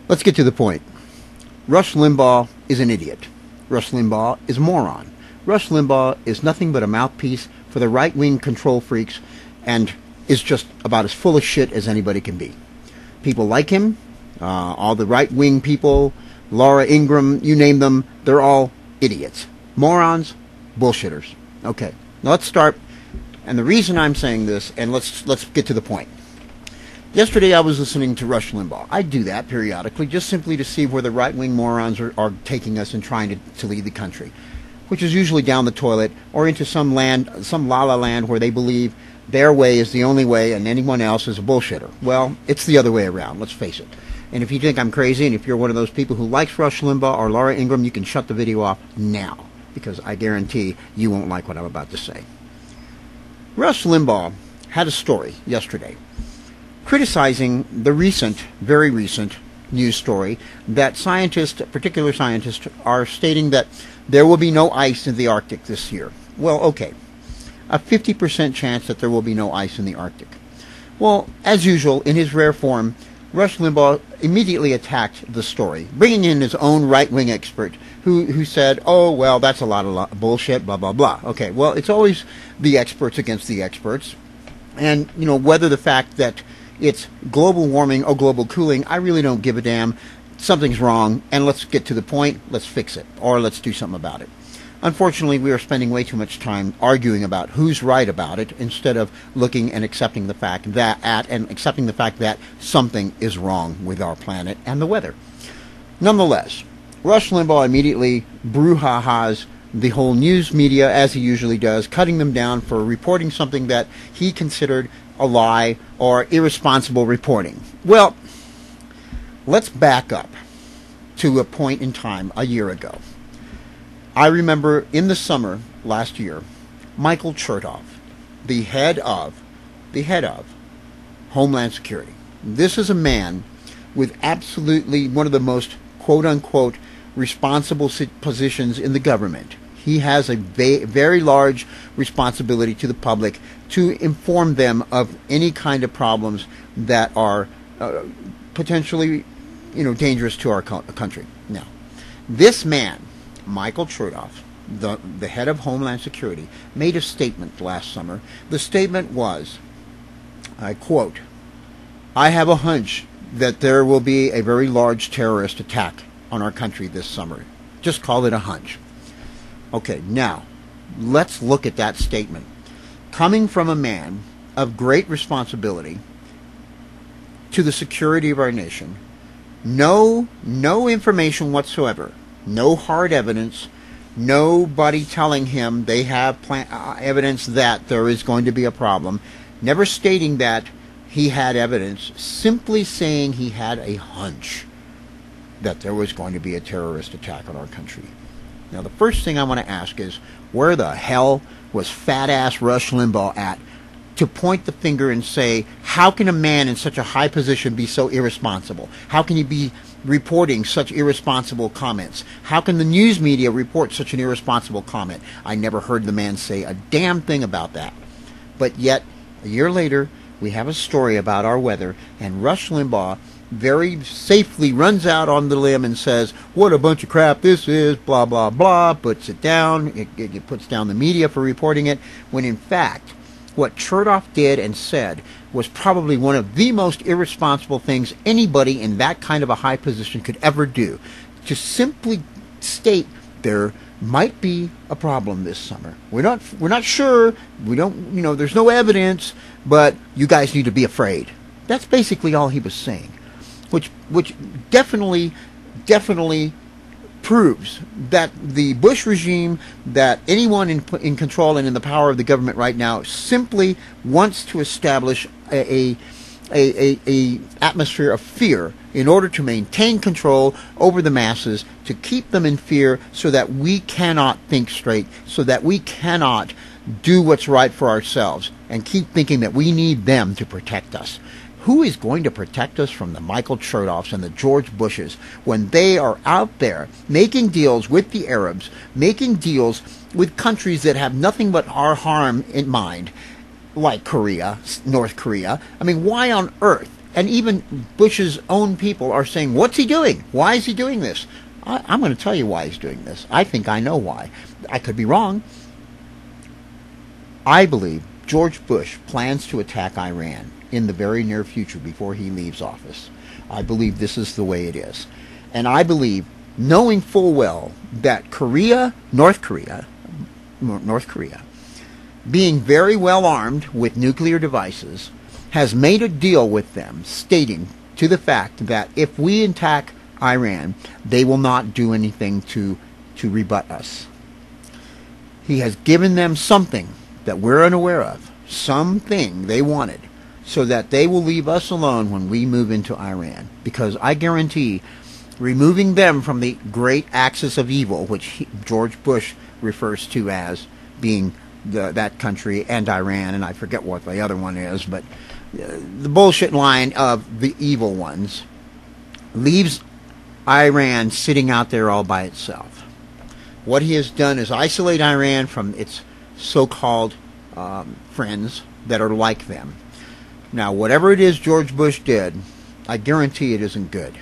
Let's get to the point. Rush Limbaugh is an idiot. Rush Limbaugh is a moron. Rush Limbaugh is nothing but a mouthpiece for the right-wing control freaks and is just about as full of shit as anybody can be. People like him, all the right-wing people, Laura Ingraham, you name them, they're all idiots. Morons, bullshitters. Okay, now let's start. And the reason I'm saying this, and let's get to the point. Yesterday I was listening to Rush Limbaugh. I do that periodically just simply to see where the right-wing morons are taking us and trying to lead the country, which is usually down the toilet or into some land, some la-la land where they believe their way is the only way and anyone else is a bullshitter. Well, it's the other way around, let's face it. And if you think I'm crazy, and if you're one of those people who likes Rush Limbaugh or Laura Ingraham, you can shut the video off now, because I guarantee you won't like what I'm about to say. Rush Limbaugh had a story yesterday criticizing the very recent news story that particular scientists are stating that there will be no ice in the Arctic this year. Well, okay, a 50% chance that there will be no ice in the Arctic. Well, as usual, in his rare form, Rush Limbaugh immediately attacked the story, bringing in his own right-wing expert who said, oh, well, that's a lot of bullshit, blah, blah, blah. Okay, well, it's always the experts against the experts. And, you know, whether the fact that it's global warming or global cooling, I really don't give a damn. Something's wrong, and let's get to the point, let's fix it, or let's do something about it. Unfortunately, we are spending way too much time arguing about who's right about it instead of looking and accepting the fact that something is wrong with our planet and the weather. Nonetheless, Rush Limbaugh immediately brouhahas the whole news media, as he usually does, cutting them down for reporting something that he considered a lie or irresponsible reporting. Well, let's back up to a point in time a year ago. I remember in the summer last year, Michael Ch8, the head of Homeland Security. This is a man with absolutely one of the most quote-unquote responsible positions in the government. He has a very large responsibility to the public to inform them of any kind of problems that are potentially, dangerous to our country. Now, this man, Michael Ch8, the head of Homeland Security, made a statement last summer. The statement was, I quote, "I have a hunch that there will be a very large terrorist attack on our country this summer. Just call it a hunch." Okay, now, let's look at that statement. Coming from a man of great responsibility to the security of our nation, no information whatsoever, no hard evidence, nobody telling him they have evidence that there is going to be a problem, never stating that he had evidence, simply saying he had a hunch that there was going to be a terrorist attack on our country. Now, the first thing I want to ask is, where the hell was fat-ass Rush Limbaugh at to point the finger and say, how can a man in such a high position be so irresponsible? How can he be reporting such irresponsible comments? How can the news media report such an irresponsible comment? I never heard the man say a damn thing about that. But yet, a year later, we have a story about our weather, and Rush Limbaugh very safely runs out on the limb and says, what a bunch of crap this is, blah, blah, blah, puts it down. It puts down the media for reporting it, when in fact, what Ch8 did and said was probably one of the most irresponsible things anybody in that kind of a high position could ever do. To simply state there might be a problem this summer. We're not sure. We don't, there's no evidence, but you guys need to be afraid. That's basically all he was saying, which definitely proves that the Bush regime, that anyone in control and in the power of the government right now, simply wants to establish a atmosphere of fear in order to maintain control over the masses, to keep them in fear so that we cannot think straight, so that we cannot do what's right for ourselves, and keep thinking that we need them to protect us. Who is going to protect us from the Michael Ch8s and the George Bushes when they are out there making deals with the Arabs, making deals with countries that have nothing but our harm in mind, like Korea, North Korea? I mean, why on earth And even Bush's own people are saying, what's he doing? Why is he doing this? I'm going to tell you why he's doing this. I think I know why. I could be wrong. I believe George Bush plans to attack Iran in the very near future before he leaves office. I believe this is the way it is. And I believe, knowing full well that North Korea, being very well armed with nuclear devices, has made a deal with them stating to the fact that if we attack Iran, they will not do anything to rebut us. He has given them something that we're unaware of, something they wanted, so that they will leave us alone when we move into Iran. Because I guarantee removing them from the great axis of evil, which George Bush refers to as being that country and Iran, and I forget what the other one is, but the bullshit line of the evil ones leaves Iran sitting out there all by itself. What he has done is isolate Iran from its so-called friends that are like them. Now, whatever it is George Bush did, I guarantee it isn't good.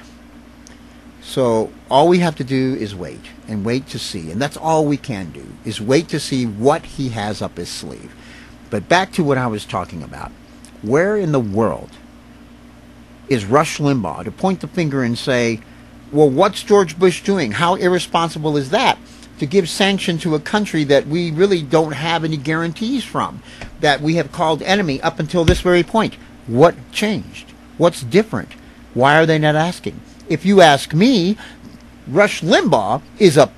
So all we have to do is wait, and wait to see. And that's all we can do, is wait to see what he has up his sleeve. But back to what I was talking about. Where in the world is Rush Limbaugh to point the finger and say, well, what's George Bush doing? How irresponsible is that? To give sanction to a country that we really don't have any guarantees from, that we have called enemy up until this very point. What changed? What's different? Why are they not asking? If you ask me, Rush Limbaugh is a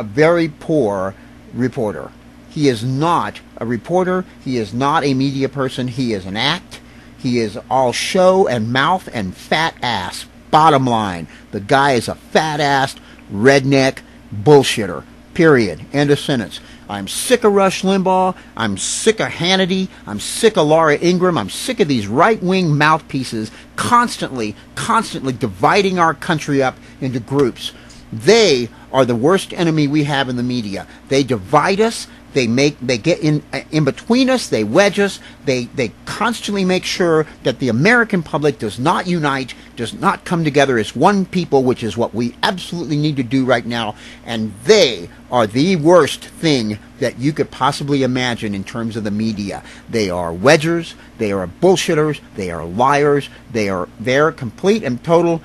very poor reporter. He is not a reporter. He is not a media person. He is an act. He is all show and mouth and fat ass. Bottom line, the guy is a fat ass, redneck, bullshitter. Period. End of sentence. I'm sick of Rush Limbaugh. I'm sick of Hannity. I'm sick of Laura Ingraham. I'm sick of these right-wing mouthpieces constantly dividing our country up into groups. They are the worst enemy we have in the media. They divide us. They get in between us. They wedge us. They constantly make sure that the American public does not unite, does not come together as one people, which is what we absolutely need to do right now. And they are the worst thing that you could possibly imagine in terms of the media. They are wedgers. They are bullshitters. They are liars. Their complete and total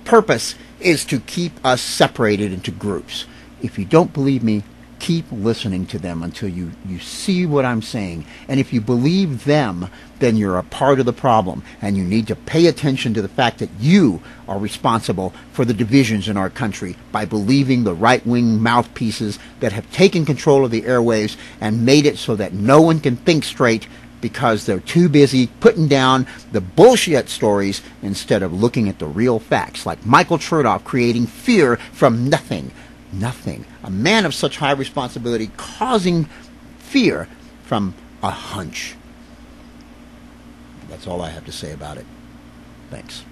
purpose is to keep us separated into groups. If you don't believe me, keep listening to them until you see what I'm saying. And if you believe them, then you're a part of the problem. And you need to pay attention to the fact that you are responsible for the divisions in our country by believing the right-wing mouthpieces that have taken control of the airwaves and made it so that no one can think straight because they're too busy putting down the bullshit stories instead of looking at the real facts. Like Michael Chertoff creating fear from nothing. Nothing. A man of such high responsibility causing fear from a hunch. That's all I have to say about it. Thanks.